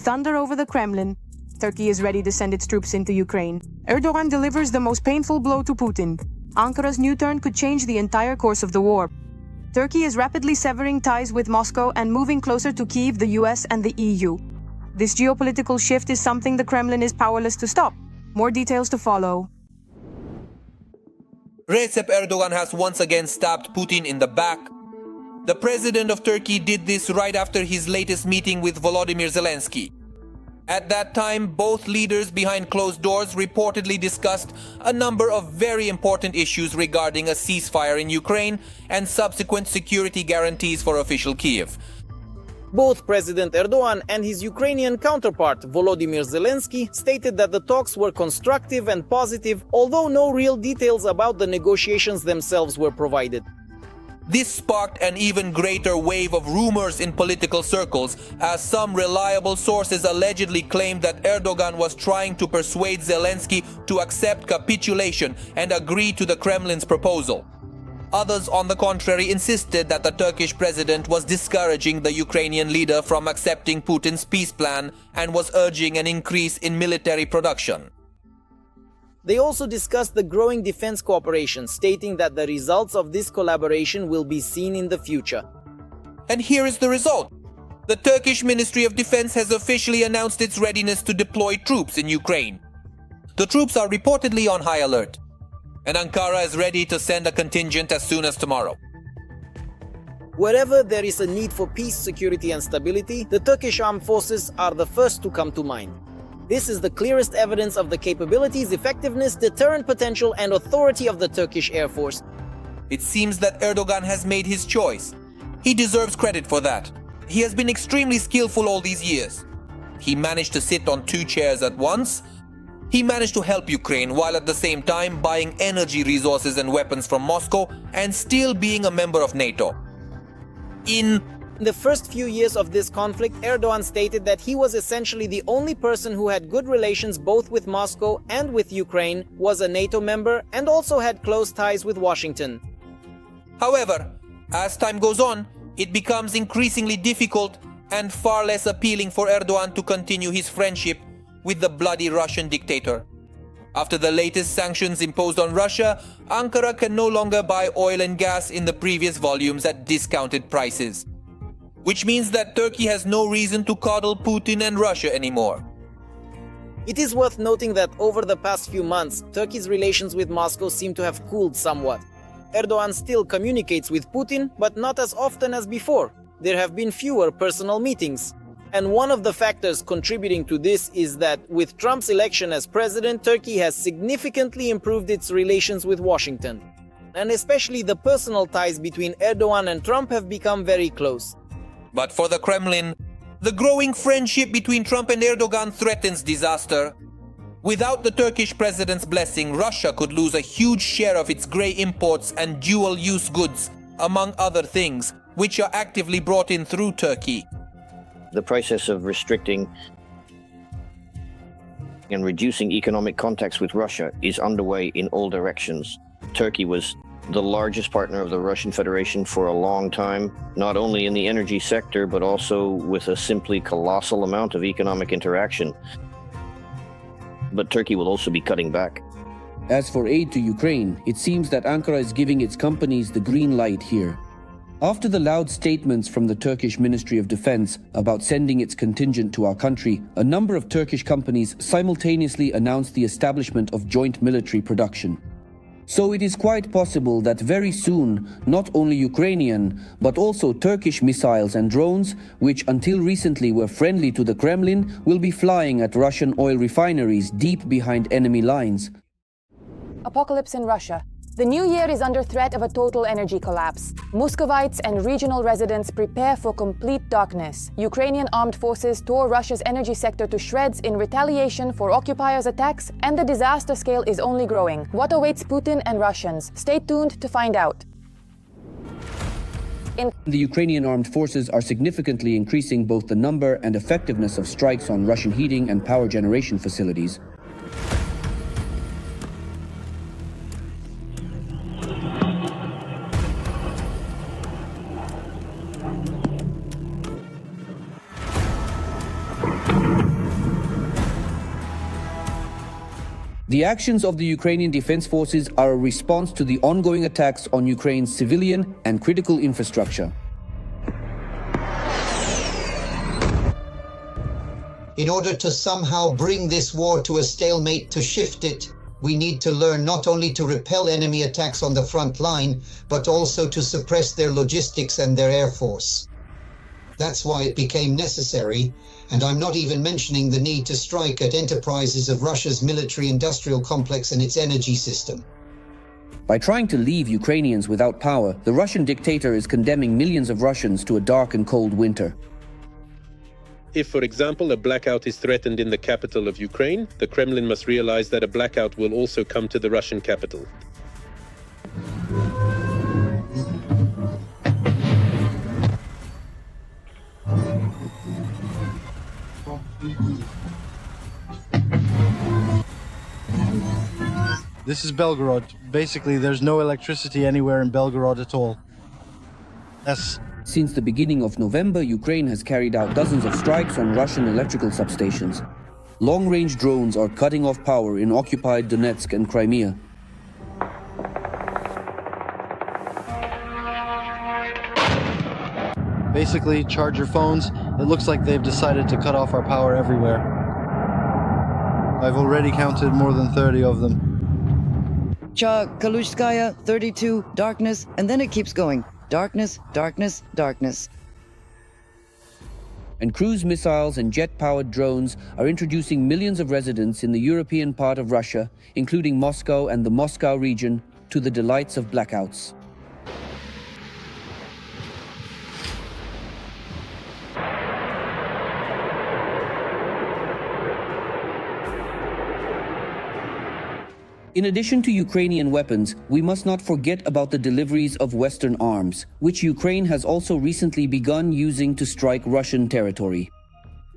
thunder over the Kremlin, Turkey is ready to send its troops into Ukraine. Erdogan delivers the most painful blow to Putin. Ankara's new turn could change the entire course of the war. Turkey is rapidly severing ties with Moscow and moving closer to Kyiv, the US, and the EU. This geopolitical shift is something the Kremlin is powerless to stop. More details to follow. Recep Erdogan has once again stabbed Putin in the back. The president of Turkey did this right after his latest meeting with Volodymyr Zelensky. At that time, both leaders behind closed doors reportedly discussed a number of very important issues regarding a ceasefire in Ukraine and subsequent security guarantees for official Kyiv. Both President Erdogan and his Ukrainian counterpart Volodymyr Zelensky stated that the talks were constructive and positive, although no real details about the negotiations themselves were provided. This sparked an even greater wave of rumors in political circles, as some reliable sources allegedly claimed that Erdogan was trying to persuade Zelensky to accept capitulation and agree to the Kremlin's proposal. Others, on the contrary, insisted that the Turkish president was discouraging the Ukrainian leader from accepting Putin's peace plan and was urging an increase in military production. They also discussed the growing defense cooperation, stating that the results of this collaboration will be seen in the future. And here is the result. The Turkish Ministry of Defense has officially announced its readiness to deploy troops in Ukraine. The troops are reportedly on high alert, and Ankara is ready to send a contingent as soon as tomorrow. Wherever there is a need for peace, security and stability, the Turkish armed forces are the first to come to mind. This is the clearest evidence of the capabilities, effectiveness, deterrent potential and authority of the Turkish Air Force. It seems that Erdogan has made his choice. He deserves credit for that. He has been extremely skillful all these years. He managed to sit on two chairs at once. He managed to help Ukraine while at the same time buying energy resources and weapons from Moscow and still being a member of NATO. In the first few years of this conflict, Erdogan stated that he was essentially the only person who had good relations both with Moscow and with Ukraine, was a NATO member, and also had close ties with Washington. However, as time goes on, it becomes increasingly difficult and far less appealing for Erdogan to continue his friendship with the bloody Russian dictator. After the latest sanctions imposed on Russia, Ankara can no longer buy oil and gas in the previous volumes at discounted prices, which means that Turkey has no reason to coddle Putin and Russia anymore. It is worth noting that over the past few months, Turkey's relations with Moscow seem to have cooled somewhat. Erdogan still communicates with Putin, but not as often as before. There have been fewer personal meetings. And one of the factors contributing to this is that with Trump's election as president, Turkey has significantly improved its relations with Washington. And especially the personal ties between Erdogan and Trump have become very close. But for the Kremlin, the growing friendship between Trump and Erdogan threatens disaster. Without the Turkish president's blessing, Russia could lose a huge share of its grey imports and dual-use goods, among other things, which are actively brought in through Turkey. The process of restricting and reducing economic contacts with Russia is underway in all directions. Turkey was the largest partner of the Russian Federation for a long time, not only in the energy sector, but also with a simply colossal amount of economic interaction. But Turkey will also be cutting back. As for aid to Ukraine, it seems that Ankara is giving its companies the green light here. After the loud statements from the Turkish Ministry of Defense about sending its contingent to our country, a number of Turkish companies simultaneously announced the establishment of joint military production. So it is quite possible that very soon, not only Ukrainian, but also Turkish missiles and drones, which until recently were friendly to the Kremlin, will be flying at Russian oil refineries deep behind enemy lines. Apocalypse in Russia. The new year is under threat of a total energy collapse. Muscovites and regional residents prepare for complete darkness. Ukrainian armed forces tore Russia's energy sector to shreds in retaliation for occupiers' attacks, and the disaster scale is only growing. What awaits Putin and Russians? Stay tuned to find out. The Ukrainian armed forces are significantly increasing both the number and effectiveness of strikes on Russian heating and power generation facilities. The actions of the Ukrainian defense forces are a response to the ongoing attacks on Ukraine's civilian and critical infrastructure. In order to somehow bring this war to a stalemate, to shift it, we need to learn not only to repel enemy attacks on the front line, but also to suppress their logistics and their air force. That's why it became necessary, and I'm not even mentioning the need to strike at enterprises of Russia's military-industrial complex and its energy system. By trying to leave Ukrainians without power, the Russian dictator is condemning millions of Russians to a dark and cold winter. If, for example, a blackout is threatened in the capital of Ukraine, the Kremlin must realize that a blackout will also come to the Russian capital. This is Belgorod. Basically, there's no electricity anywhere in Belgorod at all. Since the beginning of November, Ukraine has carried out dozens of strikes on Russian electrical substations. Long-range drones are cutting off power in occupied Donetsk and Crimea. Basically, charge your phones. It looks like they've decided to cut off our power everywhere. I've already counted more than 30 of them. Kalushskaya, 32, darkness, and then it keeps going. Darkness, darkness, darkness. And cruise missiles and jet-powered drones are introducing millions of residents in the European part of Russia, including Moscow and the Moscow region, to the delights of blackouts. In addition to Ukrainian weapons, we must not forget about the deliveries of Western arms, which Ukraine has also recently begun using to strike Russian territory.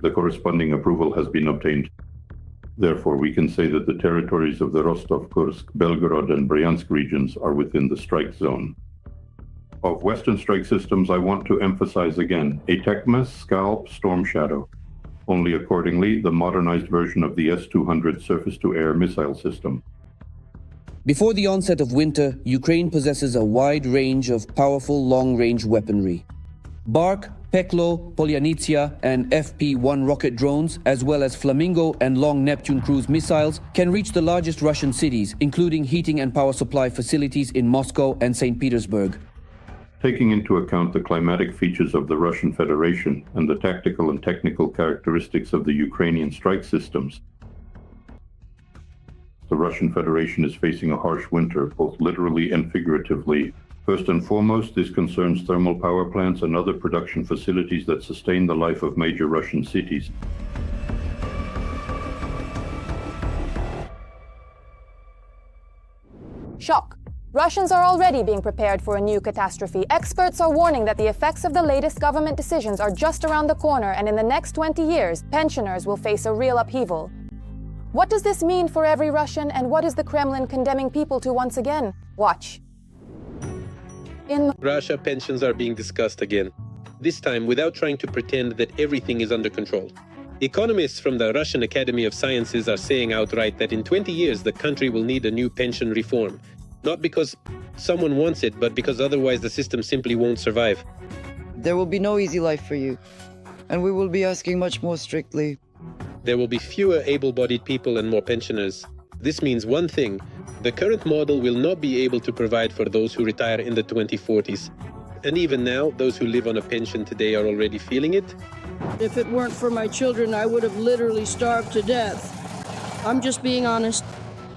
The corresponding approval has been obtained. Therefore, we can say that the territories of the Rostov, Kursk, Belgorod, and Bryansk regions are within the strike zone. Of Western strike systems, I want to emphasize again ATACMS, Scalp, Storm Shadow. Only accordingly, the modernized version of the S-200 surface-to-air missile system. Before the onset of winter, Ukraine possesses a wide range of powerful long-range weaponry. Bark, Peklo, Polyanitsia, and FP-1 rocket drones, as well as Flamingo and Long Neptune cruise missiles, can reach the largest Russian cities, including heating and power supply facilities in Moscow and St. Petersburg. Taking into account the climatic features of the Russian Federation and the tactical and technical characteristics of the Ukrainian strike systems, the Russian Federation is facing a harsh winter, both literally and figuratively. First and foremost, this concerns thermal power plants and other production facilities that sustain the life of major Russian cities. Shock. Russians are already being prepared for a new catastrophe. Experts are warning that the effects of the latest government decisions are just around the corner, and in the next 20 years, pensioners will face a real upheaval. What does this mean for every Russian, and what is the Kremlin condemning people to once again? Watch. In Russia, pensions are being discussed again, this time without trying to pretend that everything is under control. Economists from the Russian Academy of Sciences are saying outright that in 20 years the country will need a new pension reform. Not because someone wants it, but because otherwise the system simply won't survive. There will be no easy life for you, and we will be asking much more strictly. There will be fewer able-bodied people and more pensioners. This means one thing: the current model will not be able to provide for those who retire in the 2040s. And even now, those who live on a pension today are already feeling it. If it weren't for my children, I would have literally starved to death. I'm just being honest.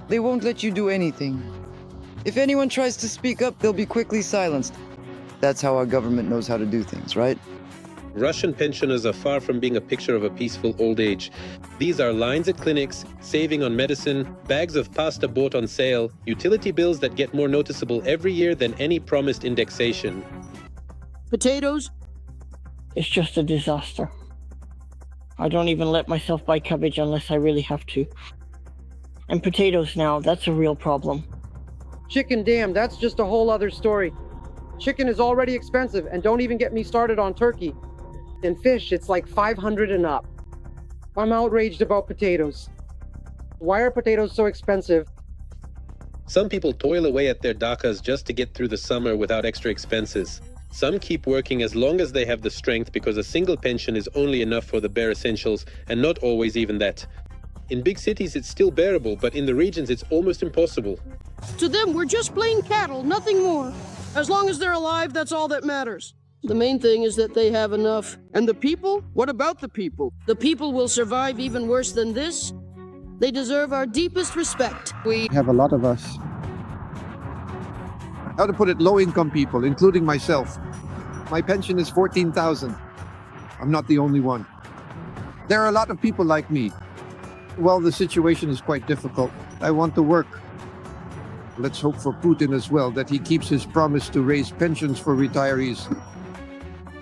They won't let you do anything. If anyone tries to speak up, they'll be quickly silenced. That's how our government knows how to do things, right? Russian pensioners are far from being a picture of a peaceful old age. These are lines at clinics, saving on medicine, bags of pasta bought on sale, utility bills that get more noticeable every year than any promised indexation. Potatoes? It's just a disaster. I don't even let myself buy cabbage unless I really have to. And potatoes now, that's a real problem. Chicken, damn, that's just a whole other story. Chicken is already expensive, and don't even get me started on turkey. And fish, it's like $500 and up. I'm outraged about potatoes. Why are potatoes so expensive? Some people toil away at their dakas just to get through the summer without extra expenses. Some keep working as long as they have the strength because a single pension is only enough for the bare essentials, and not always even that. In big cities it's still bearable, but in the regions it's almost impossible. To them, we're just plain cattle, nothing more. As long as they're alive, that's all that matters. The main thing is that they have enough. And the people? What about the people? The people will survive even worse than this. They deserve our deepest respect. We have a lot of us. How to put it, low-income people, including myself. My pension is 14,000. I'm not the only one. There are a lot of people like me. Well, the situation is quite difficult. I want to work. Let's hope for Putin as well, that he keeps his promise to raise pensions for retirees.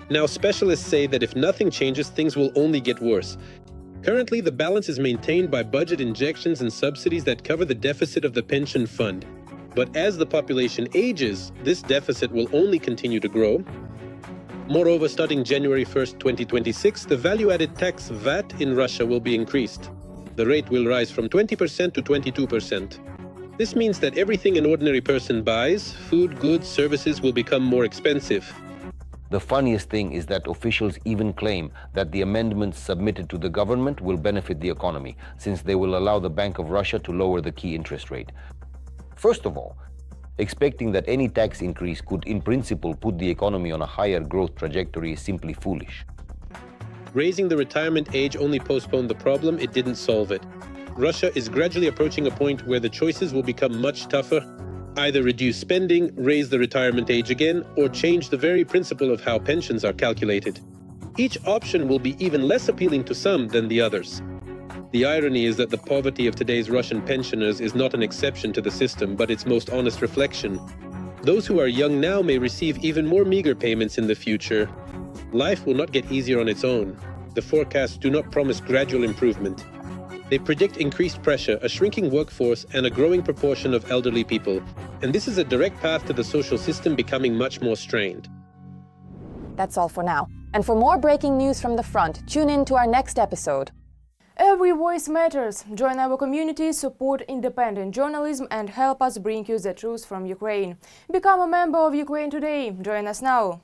Now, specialists say that if nothing changes, things will only get worse. Currently, the balance is maintained by budget injections and subsidies that cover the deficit of the pension fund. But as the population ages, this deficit will only continue to grow. Moreover, starting January 1st, 2026, the value-added tax VAT in Russia will be increased. The rate will rise from 20% to 22%. This means that everything an ordinary person buys, food, goods, services, will become more expensive. The funniest thing is that officials even claim that the amendments submitted to the government will benefit the economy, since they will allow the Bank of Russia to lower the key interest rate. First of all, expecting that any tax increase could in principle put the economy on a higher growth trajectory is simply foolish. Raising the retirement age only postponed the problem, it didn't solve it. Russia is gradually approaching a point where the choices will become much tougher. Either reduce spending, raise the retirement age again, or change the very principle of how pensions are calculated. Each option will be even less appealing to some than the others. The irony is that the poverty of today's Russian pensioners is not an exception to the system, but its most honest reflection. Those who are young now may receive even more meager payments in the future. Life will not get easier on its own. The forecasts do not promise gradual improvement. They predict increased pressure, a shrinking workforce, and a growing proportion of elderly people. And this is a direct path to the social system becoming much more strained. That's all for now. And for more breaking news from the front, tune in to our next episode. Every voice matters. Join our community, support independent journalism, and help us bring you the truth from Ukraine. Become a member of Ukraine Today. Join us now.